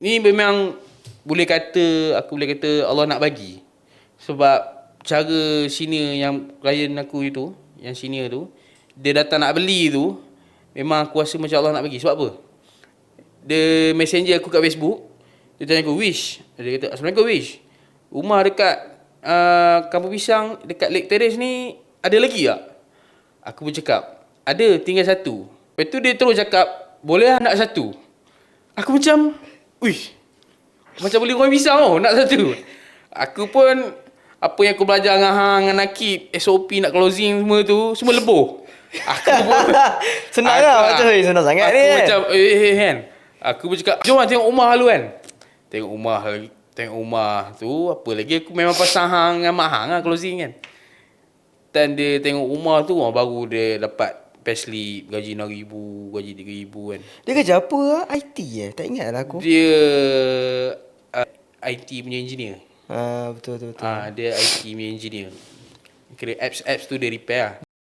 Ni memang aku boleh kata Allah nak bagi. Sebab cara senior yang klien aku itu, yang senior tu, dia datang nak beli tu, memang aku rasa macam Allah nak bagi. Sebab apa? Dia messenger aku kat Facebook. Dia tanya aku, Wish. Dia kata, Assalamualaikum Wish. Rumah dekat Kampung Pisang, dekat Lake Terrace ni, ada lagi tak? Aku pun cakap, ada, tinggal satu. Lepas tu dia terus cakap, boleh lah nak satu. Aku macam, uish, macam boleh goreng pisang tau, nak satu. Aku pun, apa yang aku belajar dengan Hang, dengan Nakib, SOP nak closing semua tu, semua leboh. Aku pun senang lah macam ni, senang sangat ni. Aku macam kan. Aku pun cakap, jom lah tengok rumah dulu kan. Tengok rumah tu, apa lagi aku memang pasang Hang dengan Mak Hang lah closing kan. Dan dia tengok rumah tu, baru dia dapat payslip, gaji RM6,000, gaji RM3,000 kan. Dia kerja apa lah? IT Tak ingat lah aku. Dia IT punya engineer. Betul. Dia IT punya engineer. Kira apps tu dia repair lah.